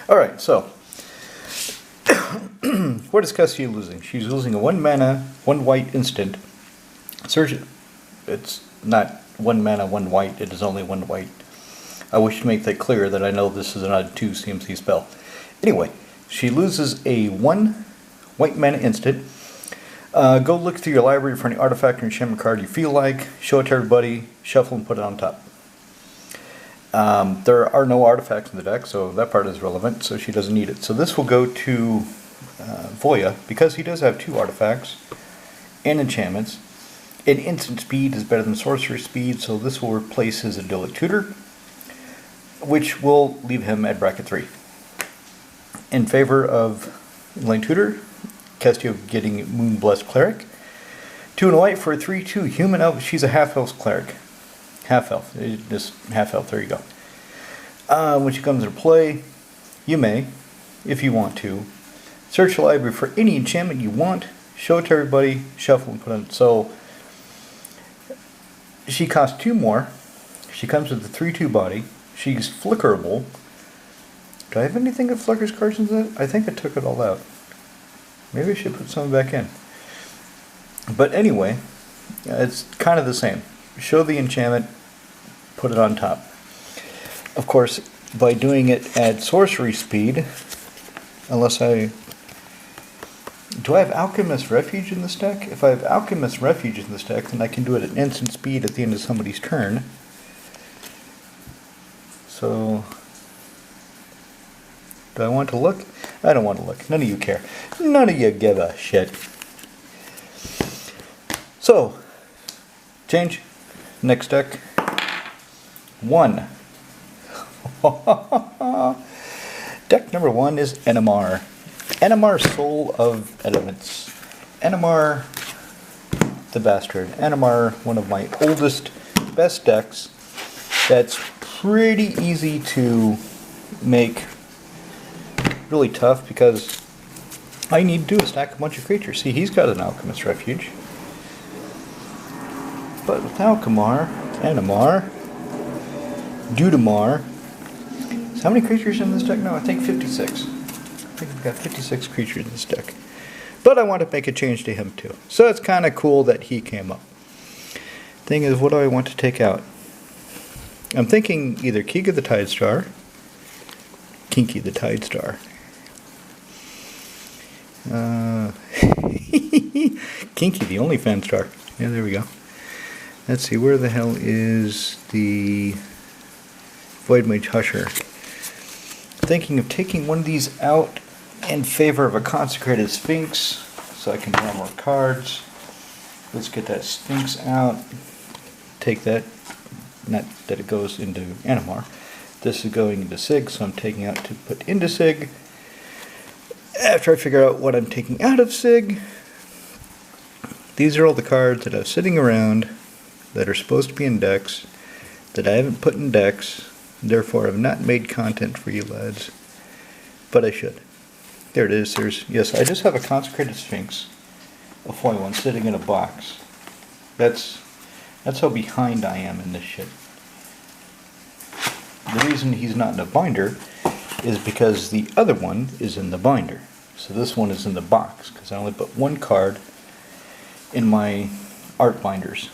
Alright, so what is Cassie losing? She's losing a 1 mana, 1 white instant. Search. It's not 1 mana, 1 white, it is only 1 white. I wish to make that clear that I know this is not a 2 CMC spell. Anyway, she loses a 1 white mana instant. Go look through your library for any artifact or enchantment card you feel like, show it to everybody, shuffle and put it on top. There are no artifacts in the deck, so that part is relevant, so she doesn't need it. So this will go to Voya, because he does have 2 artifacts and enchantments. And instant speed is better than sorcery speed, so this will replace his idyllic tutor, which will leave him at bracket 3. In favor of Lane Tutor, Castillo getting Moonblessed Cleric. 2 and a white for a 3/2 human elf. She's a half-elf cleric. Half-elf. Just half-elf. There you go. When she comes into play, you may, if you want to, search the library for any enchantment you want, show it to everybody, shuffle and put it on. So, she costs 2 more. She comes with a 3/2 body. She's flickerable. Do I have anything that flickers cards in that? I think I took it all out. Maybe I should put some back in. But anyway, it's kind of the same. Show the enchantment, put it on top. Of course, by doing it at sorcery speed, unless I... Do I have Alchemist Refuge in this deck? If I have Alchemist Refuge in this deck, then I can do it at instant speed at the end of somebody's turn. So... Do I want to look? I don't want to look. None of you care. None of you give a shit. So, change. Next deck. 1. Deck number 1 is NMR. NMR Soul of Elements. NMR the Bastard. NMR, one of my oldest, best decks. That's pretty easy to make really tough because all you need to do is stack a bunch of creatures. See, he's got an Alchemist Refuge. But with Alchemar, NMR, Dudamar, so how many creatures in this deck now? I think 56. I think we've got 56 creatures in this deck. But I want to make a change to him too. So it's kind of cool that he came up. Thing is, what do I want to take out? I'm thinking either Kiga the Tidestar, Kinky the Tidestar. Kinky the only fan star. Yeah, there we go. Let's see, where the hell is the Void Mage Husher? Thinking of taking one of these out in favor of a Consecrated Sphinx, so I can draw more cards. Let's get that Sphinx out. Take that. Not that it goes into Animar. This is going into Sig, so I'm taking out to put into Sig. After I figure out what I'm taking out of Sig, these are all the cards that I have sitting around that are supposed to be in decks, that I haven't put in decks, therefore have not made content for you lads. But I should. There it is. Yes, I just have a Consecrated Sphinx, a foil one, sitting in a box. That's how behind I am in this shit. The reason he's not in a binder is because the other one is in the binder. So this one is in the box, because I only put 1 card in my art binders.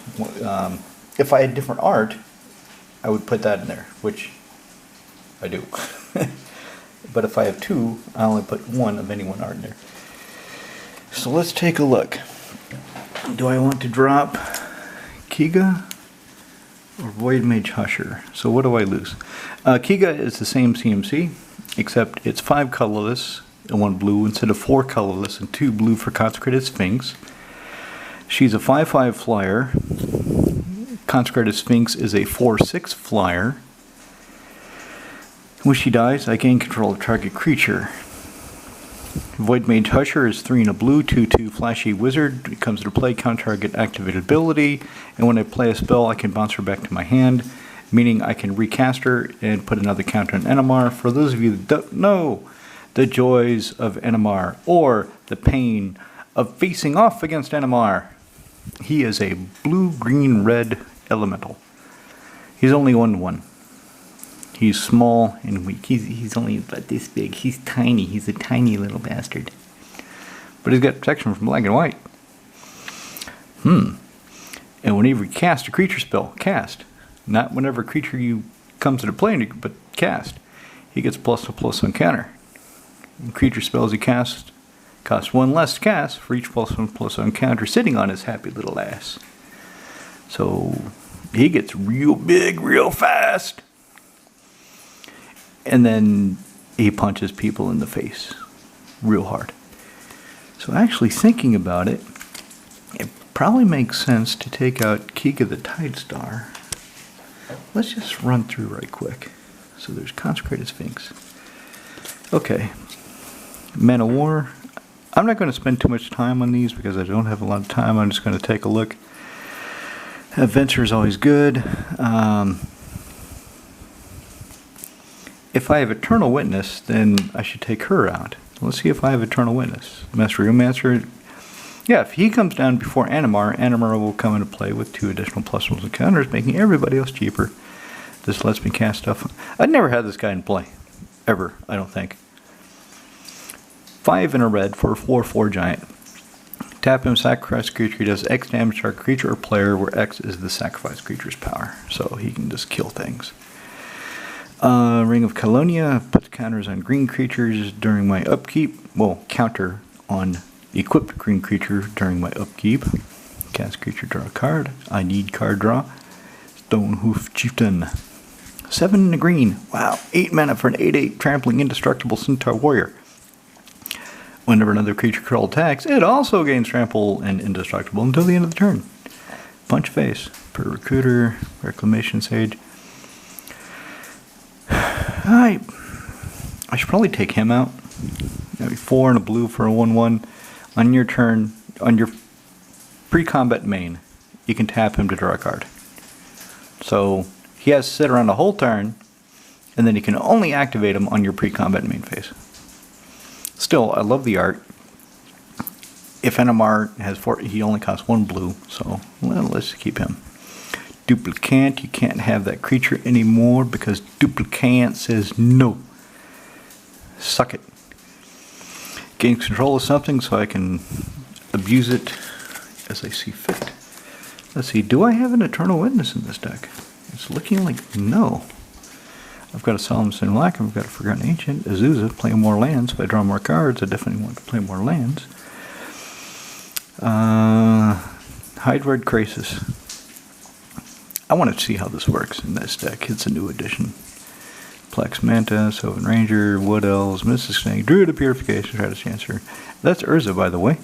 If I had different art, I would put that in there, which I do. But if I have 2, I only put 1 of any one art in there. So let's take a look. Do I want to drop Kiga or Void Mage Husher? So what do I lose? Kiga is the same CMC, except it's 5 colorless and 1 blue instead of 4 colorless and 2 blue for Consecrated Sphinx. She's a 5/5 flyer. Consecrated Sphinx is a 4/6 flyer. When she dies, I gain control of target creature. Void Mage Husher is 3 and a blue, 2/2 flashy wizard. It comes into play, counter target activated ability, and when I play a spell, I can bounce her back to my hand, meaning I can recast her and put another counter on NMR. For those of you that don't know the joys of NMR or the pain of facing off against NMR, he is a blue, green, red elemental. He's only 1/1. He's small and weak. He's only about this big. He's tiny. He's a tiny little bastard. But he's got protection from black and white. And whenever you cast a creature spell, cast. Not whenever a creature you comes into play, but cast. He gets +1/+1 counter. And creature spells he casts cost 1 less to cast for each +1/+1 counter sitting on his happy little ass. So he gets real big real fast. And then he punches people in the face real hard. So actually thinking about it, it probably makes sense to take out Kika the Tidestar. Let's just run through right quick. So there's Consecrated Sphinx. Okay. Man of War. I'm not going to spend too much time on these because I don't have a lot of time. I'm just going to take a look. Adventure is always good. If I have Eternal Witness, then I should take her out. Let's see if I have Eternal Witness. Master Master. Yeah, if he comes down before Animar, Animar will come into play with 2 additional +1 counters, making everybody else cheaper. This lets me cast stuff. I'd never had this guy in play. Ever, I don't think. 5 in a red for a 4/4 giant. Tap him, sacrifice creature. He does X damage to our creature or player, where X is the sacrifice creature's power. So he can just kill things. Ring of Colonia puts counters on green creatures during my upkeep. Well, counter on equipped green creature during my upkeep. Cast creature, draw a card. I need card draw. Stonehoof Chieftain. 7 in the green. Wow. 8 mana for an 8/8 trampling indestructible Centaur Warrior. Whenever another creature crawl attacks, it also gains trample and indestructible until the end of the turn. Punch face. Per Recruiter. Reclamation Sage. I should probably take him out. Maybe 4 and a blue for a 1/1. On your turn, on your pre-combat main, you can tap him to draw a card. So he has to sit around the whole turn, and then you can only activate him on your pre-combat main phase. Still, I love the art. If Animar has 4, he only costs 1 blue, so well, let's keep him. Duplicant, you can't have that creature anymore because Duplicant says no. Suck it. Gains control of something so I can abuse it as I see fit. Let's see, do I have an Eternal Witness in this deck? It's looking like no. I've got a Solemn Simulacrum, I've got a Forgotten Ancient, Azusa, play more lands. If I draw more cards, I definitely want to play more lands. Hydroid Crisis. I want to see how this works in this deck. It's a new edition. Plex Manta, Sylvan Ranger, Wood Elves, Mystic Snake, Druid of Purification, Stratus Chancer. That's Urza, by the way.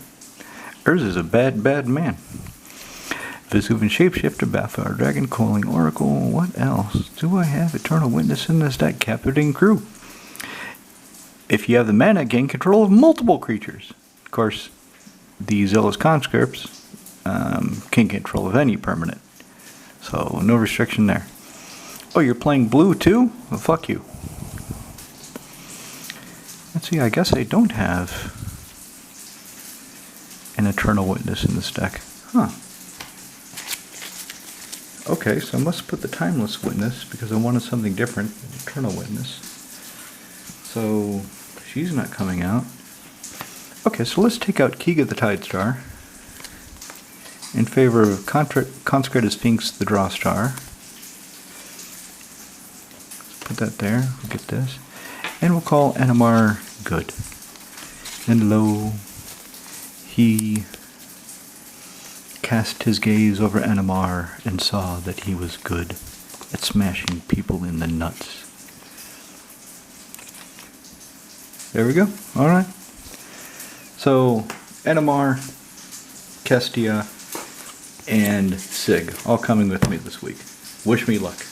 Urza's a bad, bad man. Vesuvian Shapeshifter, Balthar Dragon, Coiling Oracle. What else? Do I have Eternal Witness in this deck? Captivating Crew. If you have the mana, gain control of multiple creatures. Of course, the Zealous Conscripts can control of any permanent. So, no restriction there. Oh, you're playing blue too? Well, fuck you. Let's see, I guess I don't have an Eternal Witness in this deck. Huh. Okay, so I must put the Timeless Witness because I wanted something different than Eternal Witness. So, she's not coming out. Okay, so let's take out Kika the Tidestar in favor of Consecrated Sphinx the Draw Star. Put that there, we'll get this. And we'll call Animar good. And lo, he cast his gaze over Animar and saw that he was good at smashing people in the nuts. There we go. Alright. So, Animar, Kestia, and Sig all coming with me this week. Wish me luck.